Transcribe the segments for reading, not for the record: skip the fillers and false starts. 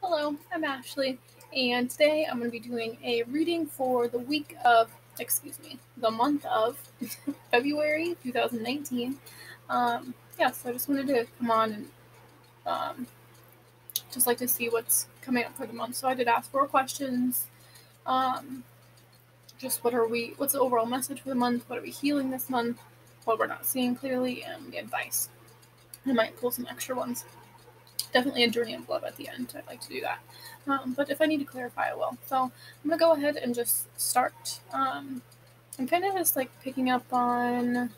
Hello, I'm Ashley, and today I'm going to be doing a reading for the month of February 2019. So I just wanted to come on and um, just like to see what's coming up for the month. So I did ask 4 questions. Um, what's the overall message for the month? What are we healing this month? What we're not seeing clearly, and the advice. I might pull some extra ones. Definitely a journey of love at the end. I'd like to do that. But if I need to clarify, I will. So I'm going to go ahead and just start. I'm kind of just like picking up on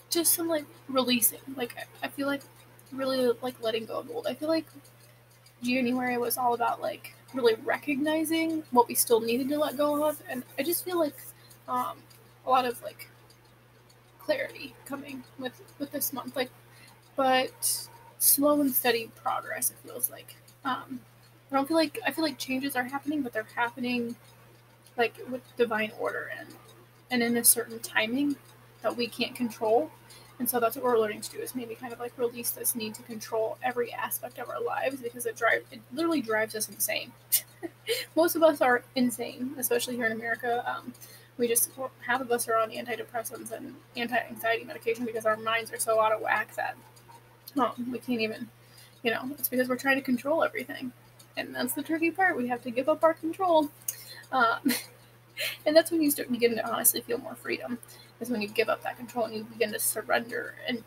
just some like releasing. Like, I feel like really like letting go of old. I feel like January was all about like really recognizing what we still needed to let go of. And I just feel like um, a lot of like clarity coming with this month. But slow and steady progress. It feels like. I feel like changes are happening, but they're happening like with divine order and in a certain timing that we can't control. And so that's what we're learning to do is maybe kind of like release this need to control every aspect of our lives because it literally drives us insane. Most of us are insane, especially here in America. We just half of us are on antidepressants and anti-anxiety medication because our minds are so out of whack that we can't even, it's because we're trying to control everything. And that's the tricky part. We have to give up our control. Um, and that's when you begin to honestly feel more freedom, is when you give up that control and you begin to surrender and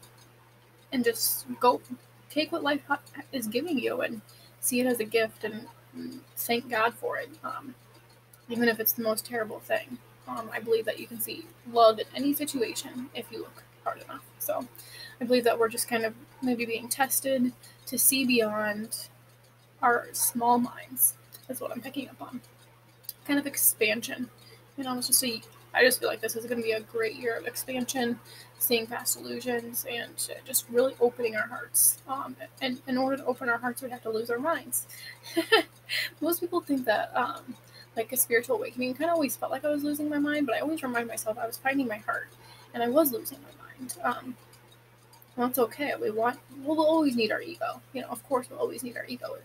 just go take what life is giving you and see it as a gift and thank God for it, even if it's the most terrible thing. I believe that you can see love in any situation if you look hard enough. So I believe that we're just kind of maybe being tested to see beyond our small minds, is what I'm picking up on. Kind of expansion. I just feel like this is going to be a great year of expansion, seeing past illusions, and just really opening our hearts. And in order to open our hearts, we have to lose our minds. Most people think that like a spiritual awakening kind of always felt like I was losing my mind, but I always remind myself I was finding my heart, and I was losing my mind. That's okay. We'll always need our ego. Of course, we'll always need our ego.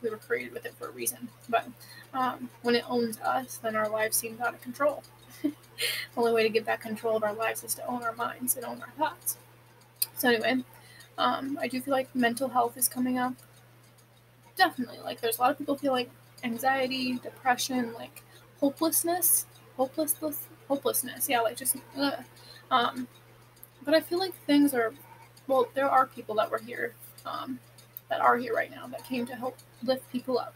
We were created with it for a reason. But when it owns us, then our lives seem out of control. The only way to get back control of our lives is to own our minds and own our thoughts. So anyway, I do feel like mental health is coming up. Definitely, like there's a lot of people feel like anxiety, depression, like hopelessness, hopelessness. Yeah, like just. Um, but I feel like things are. Well, there are people that were here, that are here right now that came to help lift people up,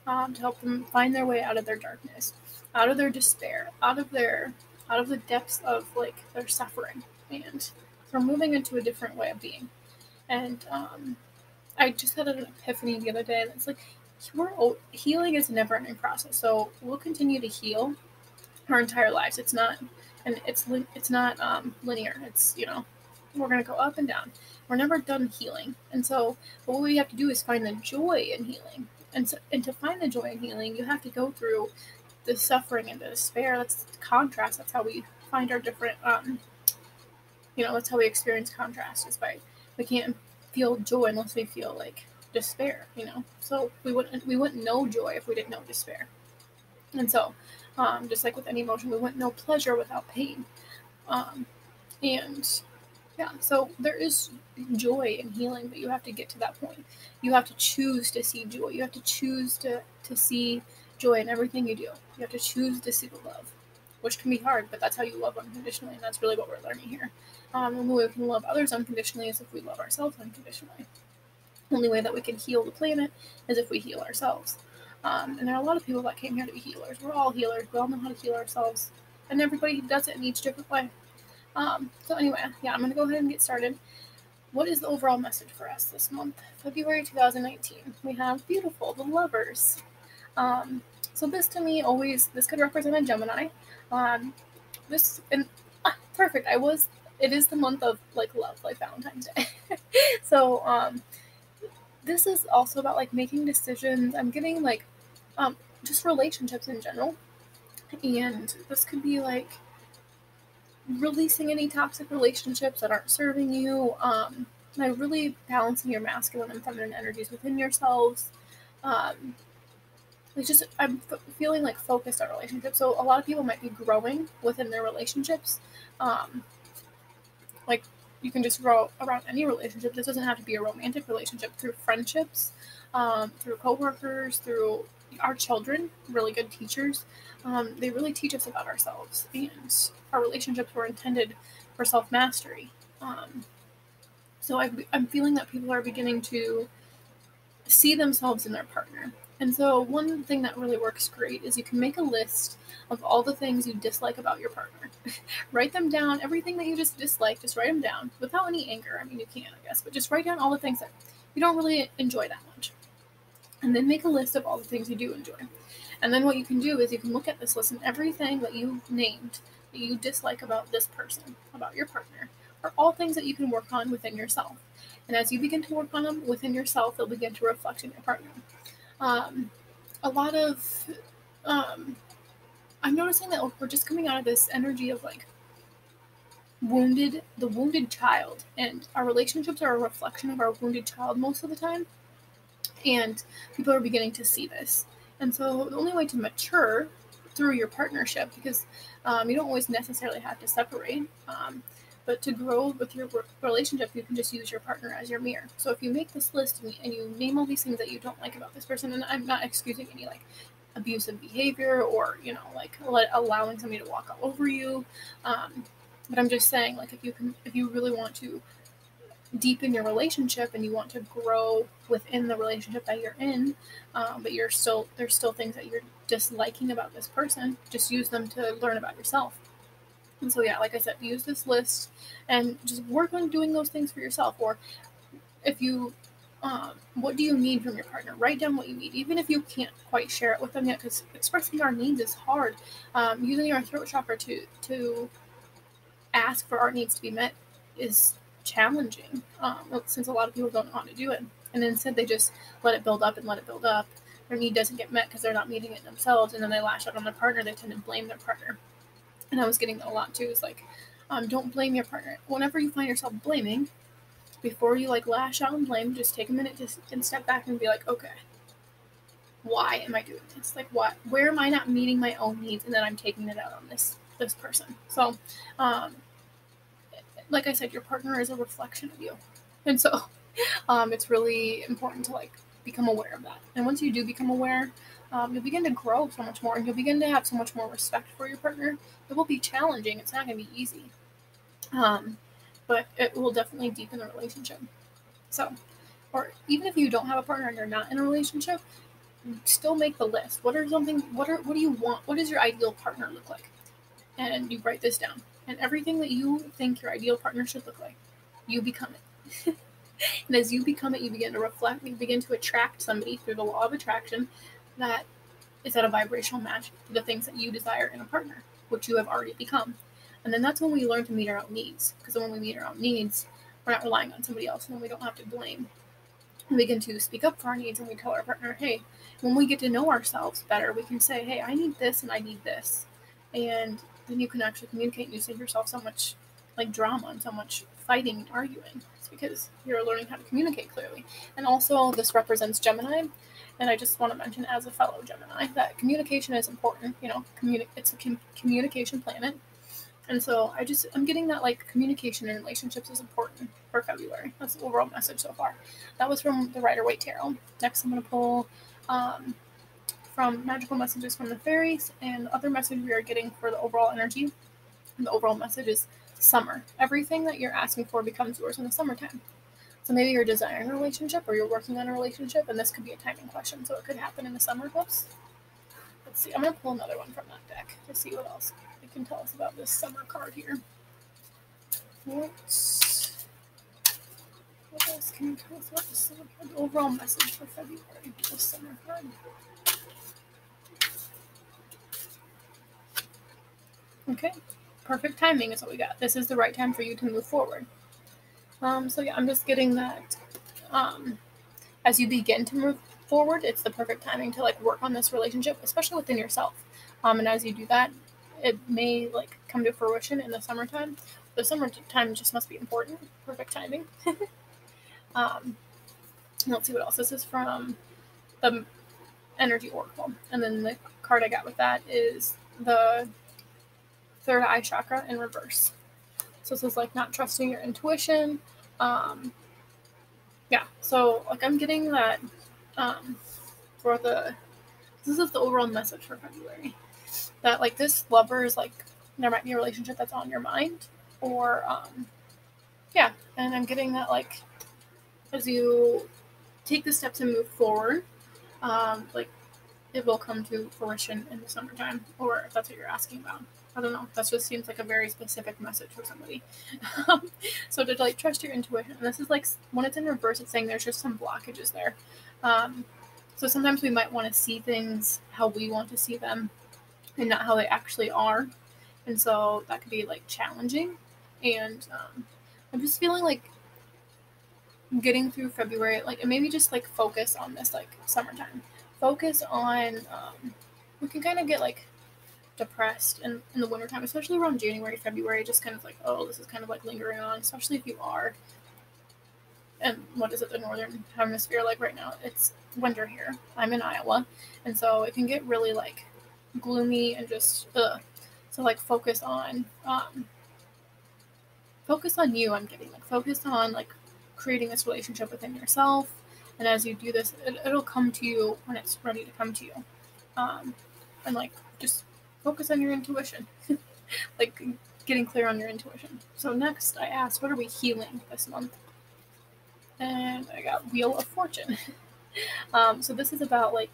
to help them find their way out of their darkness, out of their despair, out of the depths of like their suffering, and they're moving into a different way of being. And I just had an epiphany the other day, and it's like healing is a never-ending process. So we'll continue to heal our entire lives. It's not, and it's not linear. It's we're gonna go up and down. We're never done healing, and so what we have to do is find the joy in healing. And to find the joy in healing, you have to go through the suffering and the despair. That's the contrast. That's how we find our different. That's how we experience contrast. Is by we can't feel joy unless we feel like despair. So we wouldn't know joy if we didn't know despair. And so, just like with any emotion, we wouldn't know pleasure without pain. Um, and yeah, so there is joy in healing, but you have to get to that point. You have to choose to see joy. You have to choose to see joy in everything you do. You have to choose to see the love, which can be hard, but that's how you love unconditionally, and that's really what we're learning here. The only way we can love others unconditionally is if we love ourselves unconditionally. The only way that we can heal the planet is if we heal ourselves. And there are a lot of people that came here to be healers. We're all healers. We all know how to heal ourselves, and everybody does it in each different way. So anyway, yeah, I'm going to go ahead and get started. What is the overall message for us this month? February 2019. We have beautiful, the lovers. So this to me this could represent a Gemini. Perfect. It is the month of like love, like Valentine's Day. So, this is also about like making decisions. I'm getting like, just relationships in general. And this could be like releasing any toxic relationships that aren't serving you, Like really balancing your masculine and feminine energies within yourselves. Um, it's just I'm feeling like focused on relationships. So a lot of people might be growing within their relationships. Um, like you can just grow around any relationship. This doesn't have to be a romantic relationship. Through friendships, through coworkers, through our children, really good teachers. They really teach us about ourselves, and our relationships were intended for self mastery. Um, so I'm feeling that people are beginning to see themselves in their partner. And so, one thing that really works great is you can make a list of all the things you dislike about your partner. Write them down, everything that you just dislike, just write them down without any anger. I mean, you can, I guess, but just write down all the things that you don't really enjoy that much. And then make a list of all the things you do enjoy. And then, what you can do is you can look at this list and everything that you named that you dislike about this person, about your partner, are all things that you can work on within yourself. And as you begin to work on them within yourself, they'll begin to reflect in your partner. Um, a lot of, I'm noticing that we're just coming out of this energy of like the wounded child, and our relationships are a reflection of our wounded child most of the time. And people are beginning to see this. And so the only way to mature through your partnership, because you don't always necessarily have to separate, but to grow with your relationship, you can just use your partner as your mirror. So if you make this list and you name all these things that you don't like about this person, and I'm not excusing any like abusive behavior or like allowing somebody to walk all over you, but I'm just saying, like, if you really want to deepen your relationship and you want to grow within the relationship that you're in, but there's still things that you're disliking about this person, just use them to learn about yourself. And so yeah, like I said, use this list and just work on doing those things for yourself. Or if you what do you need from your partner? Write down what you need, even if you can't quite share it with them yet, because expressing our needs is hard. Using our throat chakra to ask for our needs to be met is challenging, since a lot of people don't know how to do it, and instead they just let it build up and let it build up. Their need doesn't get met because they're not meeting it themselves, and then they lash out on their partner. They tend to blame their partner, and I was getting that a lot too. It's like, don't blame your partner. Whenever you find yourself blaming, before you like lash out and blame, just take a minute and step back and be like, okay, why am I doing this? Like, where am I not meeting my own needs, and then I'm taking it out on this person. So like I said, your partner is a reflection of you. And so it's really important to like become aware of that. And once you do become aware, you'll begin to grow so much more, and you'll begin to have so much more respect for your partner. It will be challenging. It's not going to be easy. But it will definitely deepen the relationship. So, or even if you don't have a partner and you're not in a relationship, still make the list. What do you want? What does your ideal partner look like? And you write this down. And everything that you think your ideal partner should look like, you become it. And as you become it, you begin to reflect, you begin to attract somebody through the law of attraction that is at a vibrational match to the things that you desire in a partner, which you have already become. And then that's when we learn to meet our own needs. Because when we meet our own needs, we're not relying on somebody else, and then we don't have to blame. We begin to speak up for our needs, and we tell our partner, hey, when we get to know ourselves better, we can say, hey, I need this and I need this. And then you can actually communicate, and you save yourself so much like drama and so much fighting and arguing. It's because you're learning how to communicate clearly. And also, this represents Gemini. And I just want to mention, as a fellow Gemini, that communication is important. It's a communication planet. And so I'm getting that like communication in relationships is important for February. That's the overall message so far. That was from the Rider-Waite Tarot. Next, I'm going to pull from Magical Messages from the Fairies, and the other message we are getting for the overall energy. And the overall message is summer. Everything that you're asking for becomes yours in the summertime. So maybe you're desiring a relationship or you're working on a relationship, and this could be a timing question. So it could happen in the summer. Let's see. I'm going to pull another one from that deck to see what else it can tell us about this summer card here. What else can you tell us about the summer card? The overall message for February, the summer card. Okay, perfect timing is what we got. This is the right time for you to move forward. So yeah, I'm just getting that as you begin to move forward, it's the perfect timing to like work on this relationship, especially within yourself. And as you do that, it may like come to fruition in the summertime. The summertime just must be important. Perfect timing. Let's see what else. This is from the Energy Oracle. And then the card I got with that is the third eye chakra in reverse. So this is like not trusting your intuition. Yeah, so like I'm getting that for this is the overall message for February. That like this lover is like there might be a relationship that's on your mind, or yeah, and I'm getting that like as you take the steps and move forward, like it will come to fruition in the summertime, or if that's what you're asking about. I don't know. That just seems like a very specific message for somebody. So to like trust your intuition. And this is like when it's in reverse, it's saying there's just some blockages there. So sometimes we might want to see things how we want to see them, and not how they actually are. And so that could be like challenging. And I'm just feeling like getting through February, like maybe just like focus on this like summertime. Focus on we can kind of get like depressed in the wintertime, especially around January, February, just kind of like, oh, this is kind of like lingering on, especially if you are. And what is it, the northern hemisphere? Like right now, it's winter here. I'm in Iowa, and so it can get really like gloomy and just ugh. So like focus on you. I'm getting like focus on like creating this relationship within yourself, and as you do this, it'll come to you when it's ready to come to you. And like just focus on your intuition, like getting clear on your intuition. So next, I asked, what are we healing this month? And I got Wheel of Fortune. So this is about like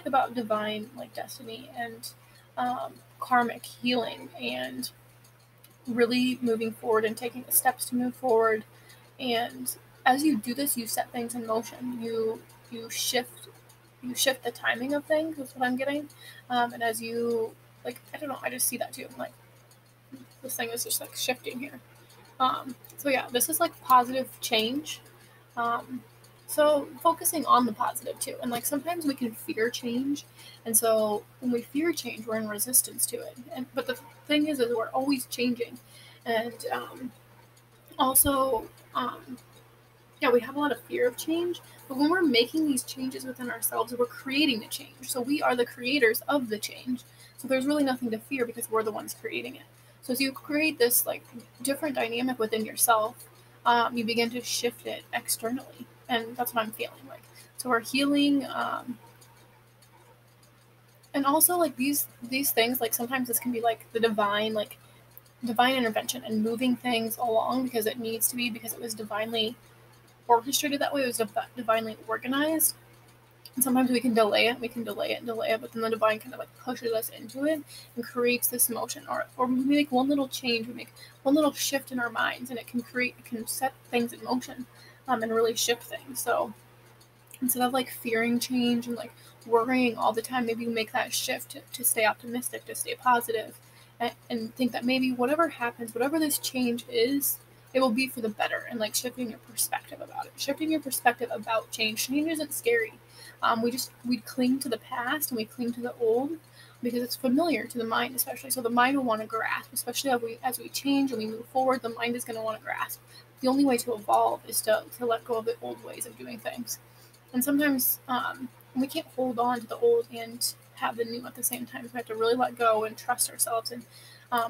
about divine like destiny and karmic healing and really moving forward and taking the steps to move forward. And as you do this, you set things in motion. You shift the timing of things. That's what I'm getting. And as you like, I don't know, I just see that too. Like this thing is just like shifting here. So yeah, this is like positive change. So focusing on the positive too. And like sometimes we can fear change. And so when we fear change, we're in resistance to it. But the thing is we're always changing. And also, yeah, we have a lot of fear of change. But when we're making these changes within ourselves, we're creating the change. So we are the creators of the change. So there's really nothing to fear because we're the ones creating it. So as you create this like different dynamic within yourself, you begin to shift it externally, and that's what I'm feeling like. So we're healing, and also like these things. Like sometimes this can be like the divine intervention and moving things along because it needs to be, because it was divinely orchestrated that way. It was divinely organized. And sometimes we can delay it, but then the divine kind of like pushes us into it and creates this motion. Or we make one little change, we make one little shift in our minds, and it can set things in motion, and really shift things. So instead of like fearing change and like worrying all the time, maybe you make that shift to stay optimistic, to stay positive, and think that maybe whatever happens, whatever this change is, it will be for the better. And like shifting your perspective about it, shifting your perspective about change. Change isn't scary. We cling to the past and we cling to the old because it's familiar to the mind, especially. So the mind will want to grasp, especially as we change and we move forward. The mind is going to want to grasp. The only way to evolve is to let go of the old ways of doing things. And sometimes we can't hold on to the old and have the new at the same time. So we have to really let go and trust ourselves and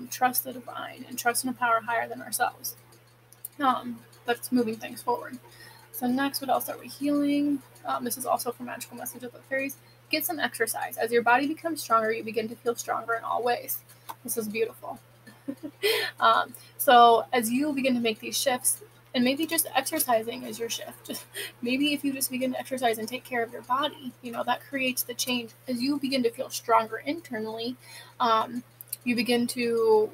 trust the divine and trust in a power higher than ourselves. That's moving things forward. So next, what else are we healing? This is also from Magical Message of the Fairies. Get some exercise. As your body becomes stronger, you begin to feel stronger in all ways. This is beautiful. So as you begin to make these shifts, and maybe just exercising is your shift. Maybe if you just begin to exercise and take care of your body, that creates the change. As you begin to feel stronger internally, you begin to,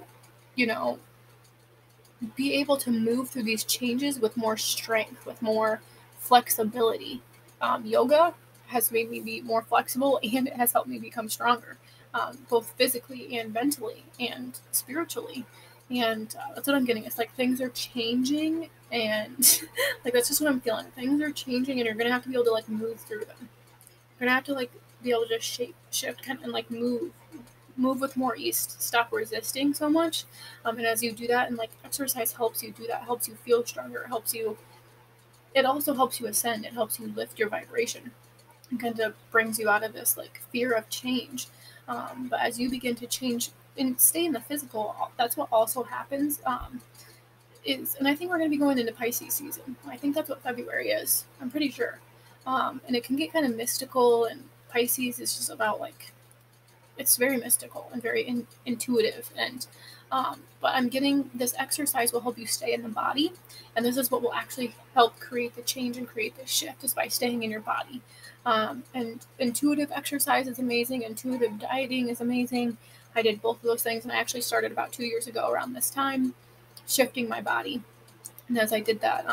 be able to move through these changes with more strength, with more flexibility. Yoga has made me be more flexible, and it has helped me become stronger, both physically and mentally and spiritually. And that's what I'm getting. It's like things are changing, and like that's just what I'm feeling. Things are changing, and you're gonna have to be able to like move through them. You're gonna have to like be able to just shift, kind of, and like move with more ease. Stop resisting so much. And as you do that, and like exercise helps you do that, helps you feel stronger, helps you it also helps you ascend. It helps you lift your vibration and kind of brings you out of this like fear of change. But as you begin to change and stay in the physical, that's what also happens. And I think we're going to be going into Pisces season. I think that's what February is. I'm pretty sure. And it can get kind of mystical, and Pisces is just about like, it's very mystical and very intuitive. But I'm getting this exercise will help you stay in the body, and this is what will actually help create the change and create the shift is by staying in your body. And intuitive exercise is amazing. Intuitive dieting is amazing. I did both of those things, and I actually started about 2 years ago around this time, shifting my body. And as I did that,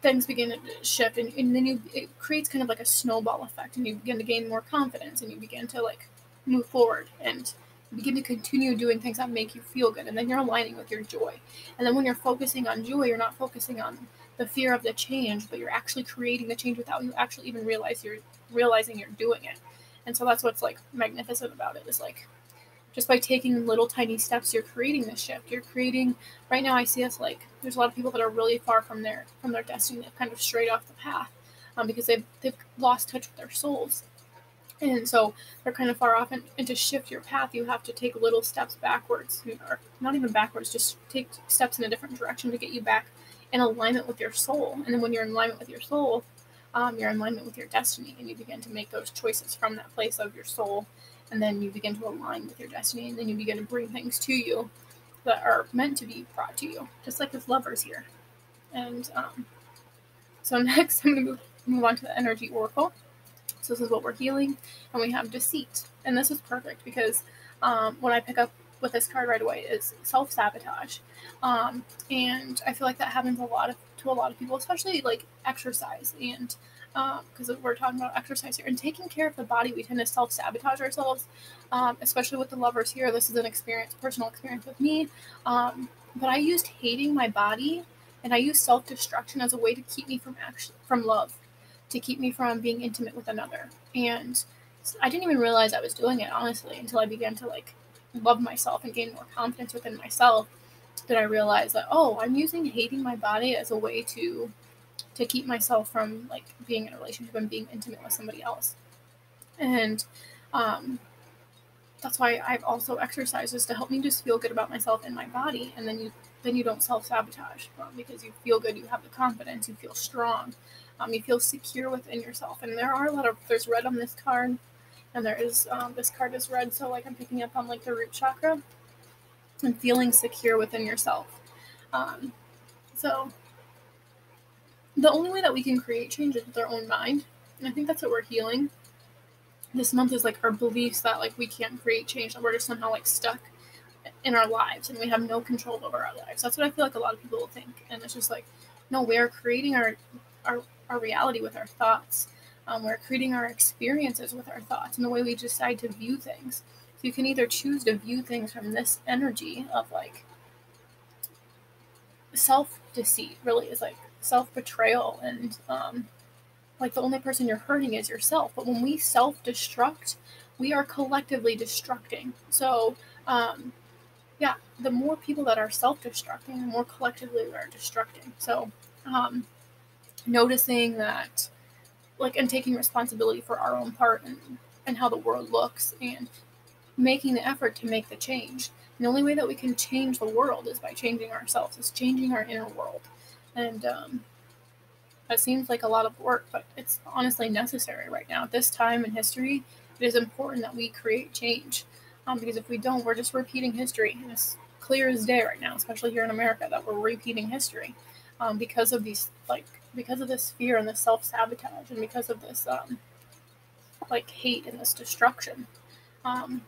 things begin to shift, and then it creates kind of like a snowball effect, and you begin to gain more confidence, and you begin to like move forward, and you begin to continue doing things that make you feel good, and then you're aligning with your joy. And then when you're focusing on joy, you're not focusing on the fear of the change, but you're actually creating the change without you actually even realizing you're doing it. And so that's what's like magnificent about it, is like just by taking little tiny steps, you're creating this shift. You're creating, right now I see us like, there's a lot of people that are really far from their destiny. They've kind of strayed off the path, because they've lost touch with their souls. And so they're kind of far off, and to shift your path, you have to take little steps backwards, or not even backwards, just take steps in a different direction to get you back in alignment with your soul. And then when you're in alignment with your soul, you're in alignment with your destiny, and you begin to make those choices from that place of your soul. And then you begin to align with your destiny, and then you begin to bring things to you that are meant to be brought to you, just like this lovers here. And so next, I'm going to move on to the energy oracle. So this is what we're healing, and we have deceit. And this is perfect because what I pick up with this card right away is self-sabotage. And I feel like that happens to a lot of people, especially like exercise, and because we're talking about exercise here and taking care of the body, we tend to self-sabotage ourselves, especially with the lovers here. This is an personal experience with me. But I used hating my body, and I used self-destruction as a way to keep me from love, to keep me from being intimate with another. And I didn't even realize I was doing it, honestly, until I began to like love myself and gain more confidence within myself. That I realized that, oh, I'm using hating my body as a way to keep myself from like being in a relationship and being intimate with somebody else. And that's why I've also exercises to help me just feel good about myself and my body. And then you don't self-sabotage, because you feel good, you have the confidence, you feel strong, you feel secure within yourself. And there's red on this card, and there is this card is red, so like I'm picking up on like the root chakra and feeling secure within yourself. So the only way that we can create change is with our own mind, and I think that's what we're healing this month, is like our beliefs that like we can't create change, that we're just somehow like stuck in our lives and we have no control over our lives. That's what I feel like a lot of people will think, and it's just like, no, we are creating our reality with our thoughts. We're creating our experiences with our thoughts and the way we decide to view things. So you can either choose to view things from this energy of like self-deceit, really is like self-betrayal, and like the only person you're hurting is yourself. But when we self-destruct, we are collectively destructing. So yeah, the more people that are self-destructing, the more collectively we are destructing. So noticing that, like, and taking responsibility for our own part, and how the world looks, and making the effort to make the change. And the only way that we can change the world is by changing ourselves, is changing our inner world. And that seems like a lot of work, but it's honestly necessary right now. At this time in history, it is important that we create change, because if we don't, we're just repeating history. And it's clear as day right now, especially here in America, that we're repeating history, because of this fear and this self-sabotage, and because of this like hate and this destruction. And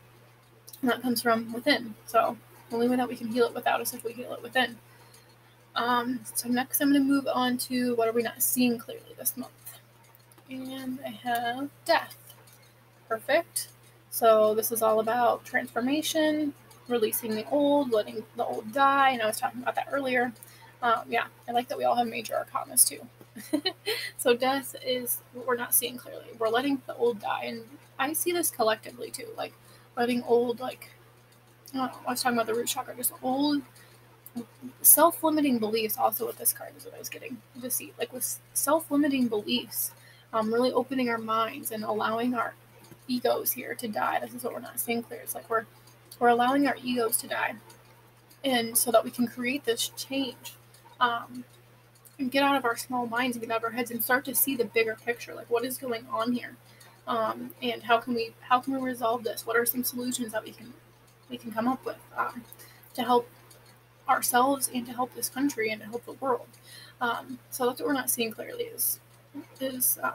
that comes from within. So the only way that we can heal it without is if we heal it within. So next I'm going to move on to what are we not seeing clearly this month. And I have death. Perfect. So this is all about transformation, releasing the old, letting the old die. And I was talking about that earlier. Yeah, I like that we all have major arcanas too. So death is what we're not seeing clearly. We're letting the old die. And I see this collectively too. Like letting old, like, I was talking about the root chakra, just old self-limiting beliefs also with this card is what I was getting to see. Like with self-limiting beliefs, really opening our minds and allowing our egos here to die. This is what we're not seeing clear. It's like we're allowing our egos to die, and so that we can create this change, um, and get out of our small minds and get out of our heads and start to see the bigger picture. Like what is going on here, and how can we resolve this? What are some solutions that we can come up with, to help ourselves and to help this country and to help the world. So that's what we're not seeing clearly is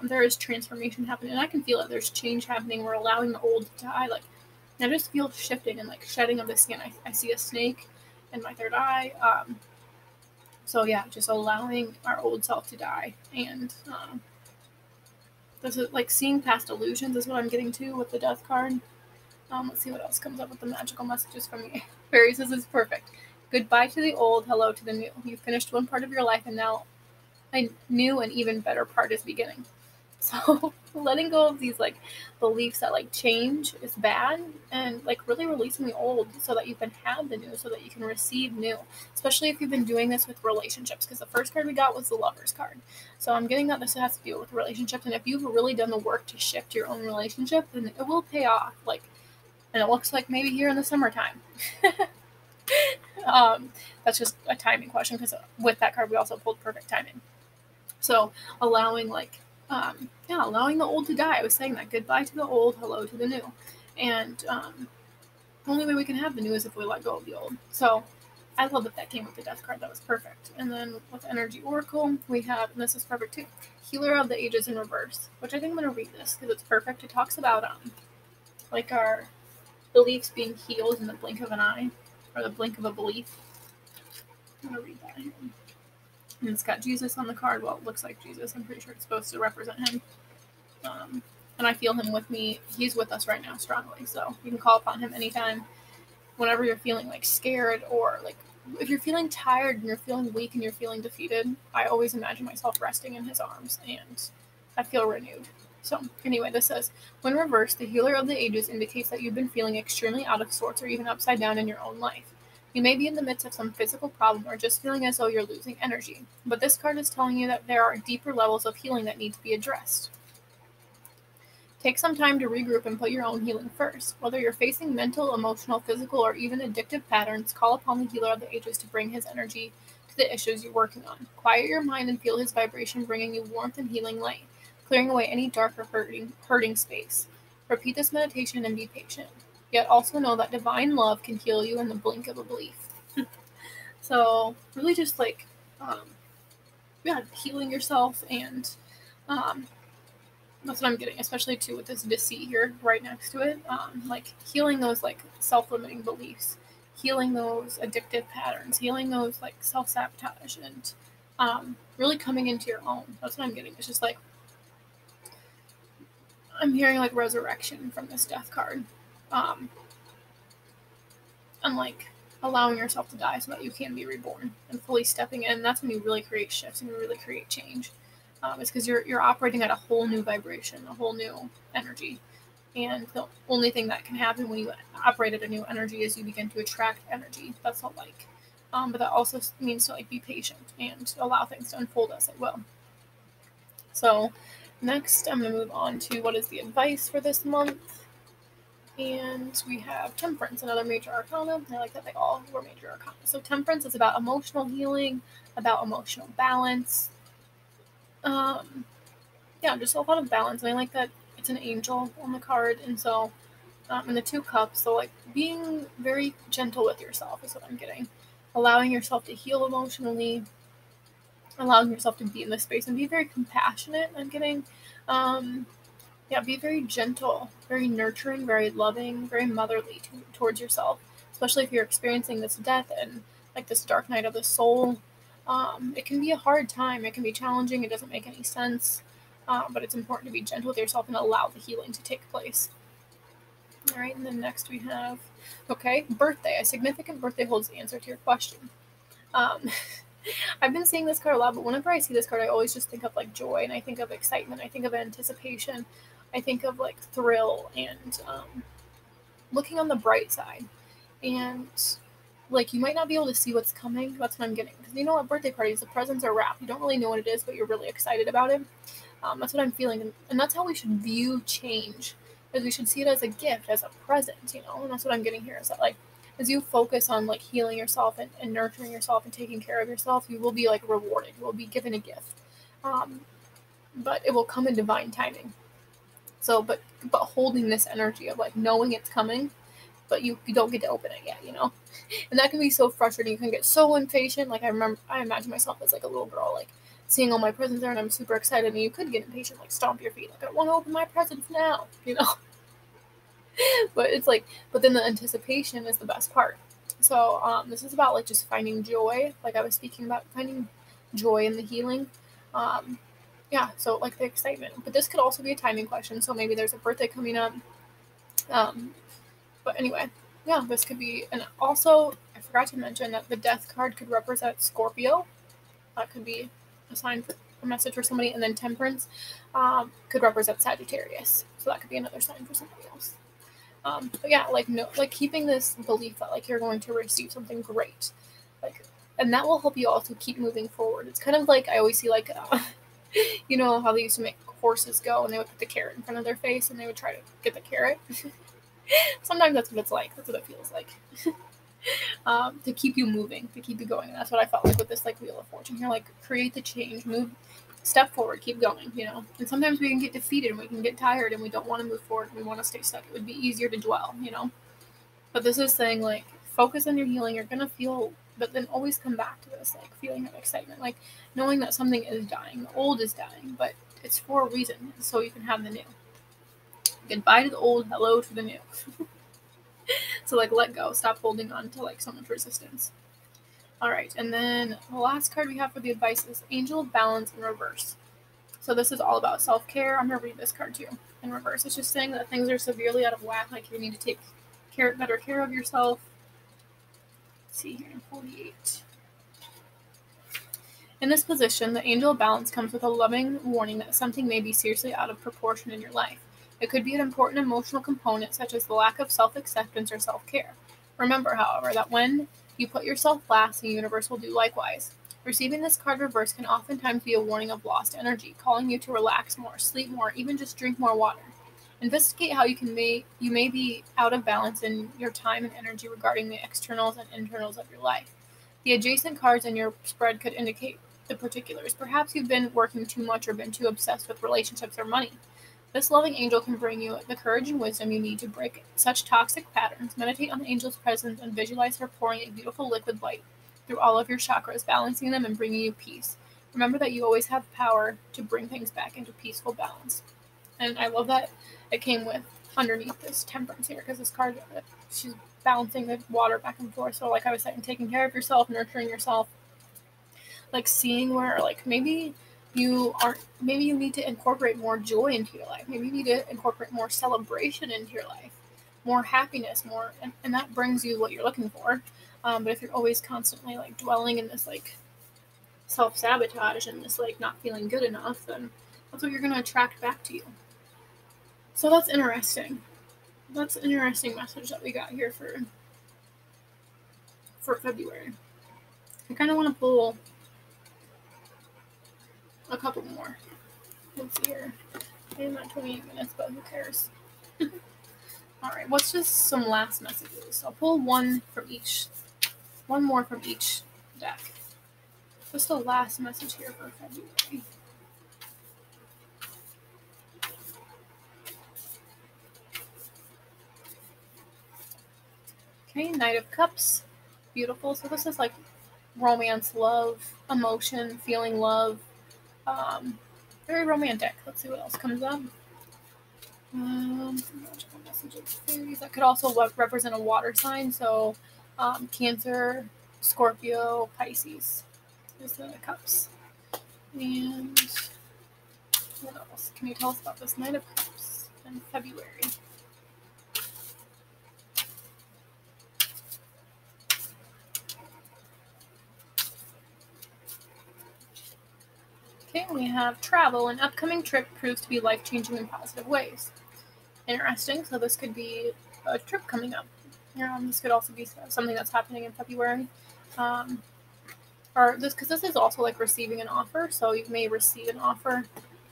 there is transformation happening, and I can feel it. There's change happening. We're allowing the old to die. Like I just feel shifting and like shedding of the skin. I see a snake in my third eye. So yeah, just allowing our old self to die, and this is like seeing past illusions is what I'm getting to with the death card. Let's see what else comes up with the magical messages from the fairies. This is perfect. Goodbye to the old, hello to the new. You've finished one part of your life, and now a new and even better part is beginning. So letting go of these like beliefs that like change is bad, and like really releasing the old so that you can have the new, so that you can receive new. Especially if you've been doing this with relationships, because the first card we got was the Lover's card. So I'm getting that this has to do with relationships, and if you've really done the work to shift your own relationship, then it will pay off. Like, and it looks like maybe here in the summertime. That's just a timing question, because with that card we also pulled perfect timing. So allowing allowing the old to die. I was saying that goodbye to the old, hello to the new, and the only way we can have the new is if we let go of the old. So I love that came with the death card. That was perfect. And then with Energy Oracle we have, and this is perfect too, Healer of the Ages in reverse, which I think I'm gonna read this because it's perfect. It talks about like our beliefs being healed in the blink of an eye, or the blink of a belief. I'm gonna read that here. And it's got Jesus on the card. Well, it looks like Jesus. I'm pretty sure it's supposed to represent him. And I feel him with me. He's with us right now strongly. So you can call upon him anytime, whenever you're feeling like scared, or like if you're feeling tired and you're feeling weak and you're feeling defeated. I always imagine myself resting in his arms, and I feel renewed. So anyway, this says, when reversed, the Healer of the Ages indicates that you've been feeling extremely out of sorts or even upside down in your own life. You may be in the midst of some physical problem or just feeling as though you're losing energy, but this card is telling you that there are deeper levels of healing that need to be addressed. Take some time to regroup and put your own healing first. Whether you're facing mental, emotional, physical, or even addictive patterns, call upon the Healer of the Ages to bring his energy to the issues you're working on. Quiet your mind and feel his vibration bringing you warmth and healing light, clearing away any dark or hurting space. Repeat this meditation and be patient. Yet also know that divine love can heal you in the blink of a belief. So really just like, healing yourself, and that's what I'm getting, especially too with this deceit here right next to it. Like healing those like self-limiting beliefs, healing those addictive patterns, healing those like self-sabotage, and really coming into your own. That's what I'm getting. It's just like I'm hearing like resurrection from this death card. And like allowing yourself to die so that you can be reborn and fully stepping in. That's when you really create shifts and you really create change. It's because you're operating at a whole new vibration, a whole new energy. And the only thing that can happen when you operate at a new energy is you begin to attract energy. That's all like. But that also means to like be patient and allow things to unfold as it will. So next I'm going to move on to what is the advice for this month. And we have Temperance, another major arcana. I like that they all were major arcana. So Temperance is about emotional healing, about emotional balance. Just a lot of balance. And I like that it's an angel on the card. And so, and the 2 cups, so like being very gentle with yourself is what I'm getting. Allowing yourself to heal emotionally, allowing yourself to be in this space and be very compassionate. I'm getting, be very gentle, very nurturing, very loving, very motherly towards yourself, especially if you're experiencing this death and like this dark night of the soul. It can be a hard time. It can be challenging. It doesn't make any sense. But it's important to be gentle with yourself and allow the healing to take place. All right, and then next we have, birthday. A significant birthday holds the answer to your question. I've been seeing this card a lot, but whenever I see this card, I always just think of like joy, and I think of excitement, I think of anticipation, I think of like thrill, and looking on the bright side. And like, you might not be able to see what's coming. That's what I'm getting. Because you know, at birthday parties, the presents are wrapped. You don't really know what it is, but you're really excited about it. That's what I'm feeling. And that's how we should view change. Is we should see it as a gift, as a present, you know? And that's what I'm getting here. Is that, like, as you focus on, like, healing yourself and nurturing yourself and taking care of yourself, you will be, like, rewarded. You will be given a gift. But it will come in divine timing. So, but holding this energy of, like, knowing it's coming, but you don't get to open it yet, you know? And that can be so frustrating. You can get so impatient. Like, I imagine myself as, like, a little girl, like, seeing all my presents there, and I'm super excited, and you could get impatient, like, stomp your feet, like, I want to open my presents now, you know? But it's like, but then the anticipation is the best part. So, this is about, like, just finding joy, like I was speaking about, finding joy in the healing. Um, yeah, so, like, the excitement. But this could also be a timing question, so maybe there's a birthday coming up. But anyway, yeah, this could be, and also, I forgot to mention that the death card could represent Scorpio. That could be a sign for a message for somebody, and then Temperance could represent Sagittarius. So that could be another sign for somebody else. But yeah, like, no, like, keeping this belief that, like, you're going to receive something great, like, and that will help you also keep moving forward. It's kind of like, I always see, like, you know how they used to make horses go, and they would put the carrot in front of their face, and they would try to get the carrot. Sometimes that's what it's like. That's what it feels like. To keep you moving, to keep you going. And that's what I felt like with this, like, Wheel of Fortune here. Like, create the change, move, step forward, keep going, you know. And sometimes we can get defeated and we can get tired and we don't want to move forward and we want to stay stuck. It would be easier to dwell, you know. But this is saying, like, focus on your healing. You're gonna feel, but then always come back to this, like, feeling of excitement, like, knowing that something is dying, the old is dying, but it's for a reason, so you can have the new. Goodbye to the old, hello to the new. So, like, let go, stop holding on to, like, so much resistance. All right, and then the last card we have for the advice is Angel of Balance in reverse. So this is all about self-care. I'm going to read this card too in reverse. It's just saying that things are severely out of whack, like you need to take better care of yourself. Let's see here in 48. In this position, the Angel of Balance comes with a loving warning that something may be seriously out of proportion in your life. It could be an important emotional component, such as the lack of self-acceptance or self-care. Remember, however, that when you put yourself last, the universe will do likewise. Receiving this card reversed can oftentimes be a warning of lost energy, calling you to relax more, sleep more, even just drink more water. Investigate how you may be out of balance in your time and energy regarding the externals and internals of your life. The adjacent cards in your spread could indicate the particulars. Perhaps you've been working too much or been too obsessed with relationships or money. This loving angel can bring you the courage and wisdom you need to break such toxic patterns. Meditate on the angel's presence and visualize her pouring a beautiful liquid light through all of your chakras, balancing them and bringing you peace. Remember that you always have power to bring things back into peaceful balance. And I love that it came with underneath this Temperance here, because this card, she's balancing the water back and forth. So, like I was saying, taking care of yourself, nurturing yourself, like, seeing where, like, maybe you need to incorporate more joy into your life. Maybe you need to incorporate more celebration into your life, more happiness, more, and that brings you what you're looking for. But if you're always constantly, like, dwelling in this, like, self-sabotage and this, like, not feeling good enough, then that's what you're going to attract back to you. So that's interesting. That's an interesting message that we got here for February. I kind of want to pull a couple more. Let's see here. Maybe not 28 minutes, but who cares? Alright, what's just some last messages? I'll pull one more from each deck. Just a last message here for February. Okay, Knight of Cups. Beautiful. So this is, like, romance, love, emotion, feeling love. Very romantic. Let's see what else comes up. That could also represent a water sign. So, Cancer, Scorpio, Pisces is the Cups. And what else? Can you tell us about this Knight of Cups in February? Okay, we have travel. An upcoming trip proves to be life-changing in positive ways. Interesting. So this could be a trip coming up. This could also be something that's happening in February. Or this, because this is also like receiving an offer, so you may receive an offer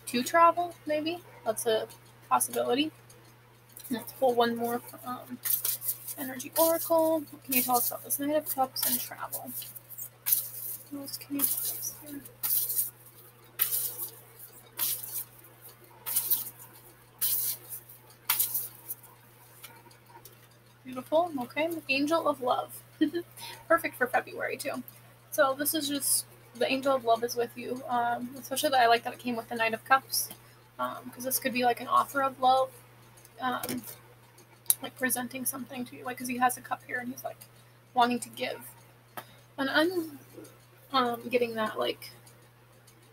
to travel, maybe. That's a possibility. Let's pull one more Energy Oracle. What can you tell us about this Knight of Cups and travel? What else can you tell us here? Beautiful. Okay. Angel of Love. Perfect for February, too. So this is just the Angel of Love is with you. Especially that I like that it came with the Knight of Cups. Because this could be like an offer of love. Like presenting something to you. Like, because he has a cup here and he's like wanting to give. And I'm getting that, like,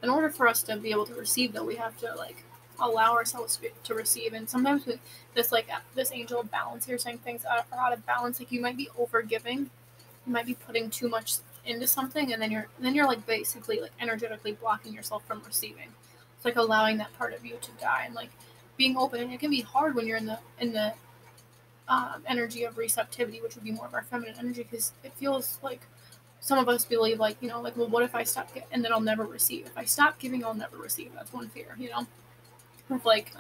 in order for us to be able to receive, though, we have to, like, allow ourselves to receive. And sometimes with this angel of balance here saying things are out of balance, like you might be over giving, you might be putting too much into something, and then you're like basically like energetically blocking yourself from receiving. It's like allowing that part of you to die and like being open. And it can be hard when you're in the energy of receptivity, which would be more of our feminine energy, because it feels like some of us believe like, like, well, what if I stop and then I'll never receive? If I stop giving, I'll never receive. That's one fear, of like,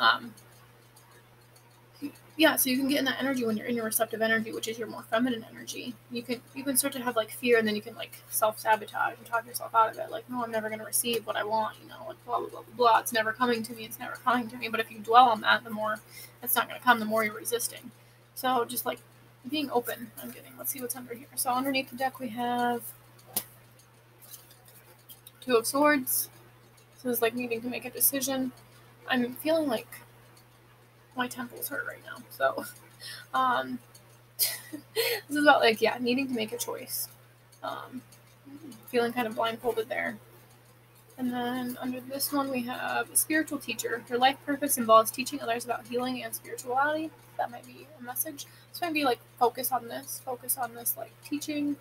yeah, so you can get in that energy when you're in your receptive energy, which is your more feminine energy. You can start to have like fear, and then you can like self-sabotage and talk yourself out of it. Like, no, I'm never going to receive what I want, like blah, blah, blah, blah, blah. It's never coming to me. It's never coming to me. But if you dwell on that, the more it's not going to come, the more you're resisting. So just like being open, I'm getting. Let's see what's under here. So underneath the deck, we have Two of Swords. So this is like needing to make a decision. I'm feeling like my temples hurt right now. So, this is about like, yeah, needing to make a choice. Feeling kind of blindfolded there. And then under this one, we have a spiritual teacher. Your life purpose involves teaching others about healing and spirituality. That might be a message. So maybe like focus on this, like teaching.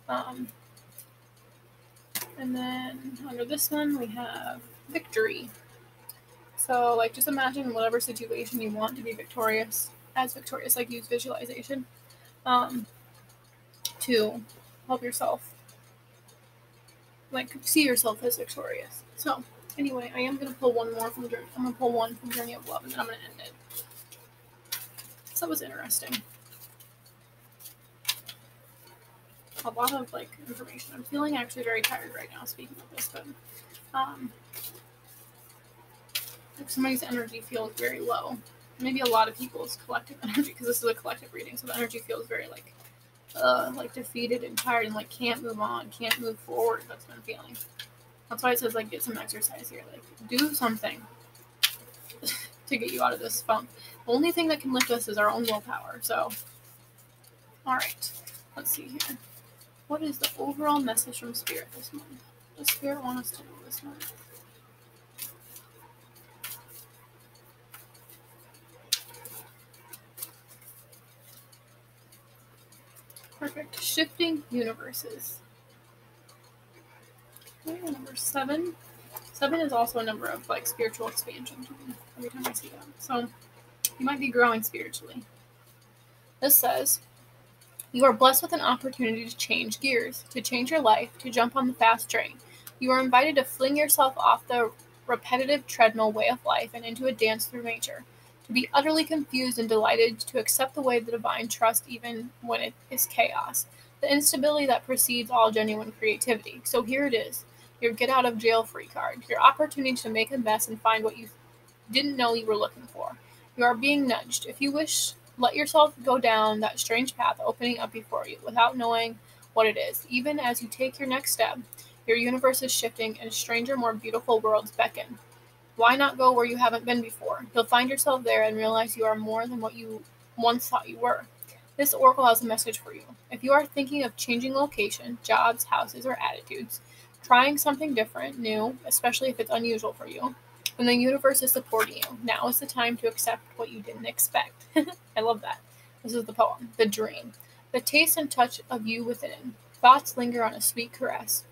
And then under this one, we have victory. So, like, just imagine whatever situation you want to be victorious, like use visualization to help yourself, like, see yourself as victorious. So, anyway, I am going to pull one more from Journey. I'm going to pull one from Journey of Love, and then I'm going to end it. So that was interesting. A lot of, like, information. I'm feeling actually very tired right now speaking of this, but, like somebody's energy feels very low. Maybe a lot of people's collective energy, because this is a collective reading, so the energy feels very like defeated and tired and like can't move on, can't move forward. That's what I'm feeling. That's why it says like get some exercise here, like do something to get you out of this funk. The only thing that can lift us is our own willpower. So, all right, let's see here. What is the overall message from Spirit this month? What does Spirit want us to know this month? Perfect. Shifting universes. Okay, number 7. 7 is also a number of like spiritual expansion to me every time I see that. So you might be growing spiritually. This says, you are blessed with an opportunity to change gears, to change your life, to jump on the fast train. You are invited to fling yourself off the repetitive treadmill way of life and into a dance through nature. To be utterly confused and delighted, to accept the way of the divine trust even when it is chaos. The instability that precedes all genuine creativity. So here it is, your get out of jail free card, your opportunity to make a mess and find what you didn't know you were looking for. You are being nudged. If you wish, let yourself go down that strange path opening up before you without knowing what it is. Even as you take your next step, your universe is shifting and stranger, more beautiful worlds beckon. Why not go where you haven't been before? You'll find yourself there and realize you are more than what you once thought you were. This oracle has a message for you. If you are thinking of changing location, jobs, houses, or attitudes, trying something different, new, especially if it's unusual for you, then the universe is supporting you. Now is the time to accept what you didn't expect. I love that. This is the poem, The Dream. The taste and touch of you within. Thoughts linger on a sweet caress.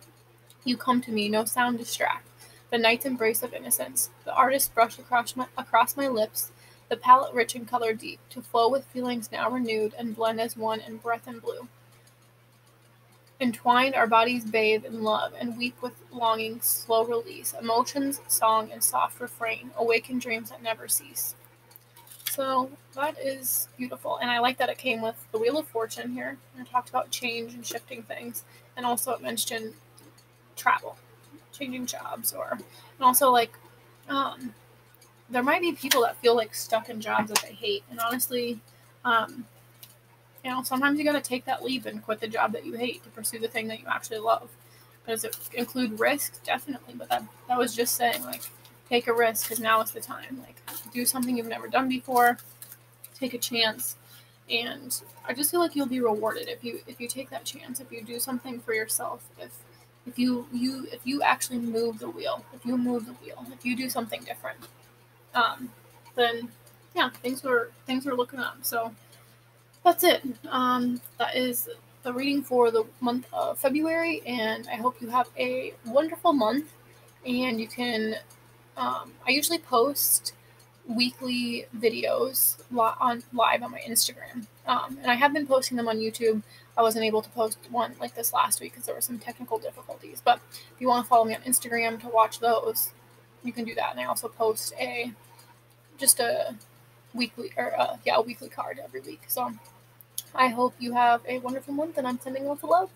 You come to me, no sound distract. The night's embrace of innocence. The artist brush across my lips. the palette rich and color deep, to flow with feelings now renewed and blend as one in breath and blue. Entwined, our bodies bathe in love and weep with longing, slow release, emotions, song, and soft refrain, awaken dreams that never cease. So that is beautiful, and I like that it came with the Wheel of Fortune here, and it talked about change and shifting things, and also it mentioned travel, changing jobs, and also like, um, there might be people that feel like stuck in jobs that they hate, and honestly, um, sometimes you got to take that leap and quit the job that you hate to pursue the thing that you actually love. Does it include risk? Definitely, but that was just saying, like, take a risk because now is the time. Like, do something you've never done before, take a chance, and I just feel like you'll be rewarded if you take that chance, if you do something for yourself, if you actually move the wheel, if you do something different, um, then yeah, things are looking up. So that's it. That is the reading for the month of February, and I hope you have a wonderful month. And you can, I usually post weekly videos on live on my Instagram, and I have been posting them on YouTube. I wasn't able to post one like this last week because there were some technical difficulties. But if you want to follow me on Instagram to watch those, you can do that. And I also post just a weekly a weekly card every week. So I hope you have a wonderful month, and I'm sending lots of love.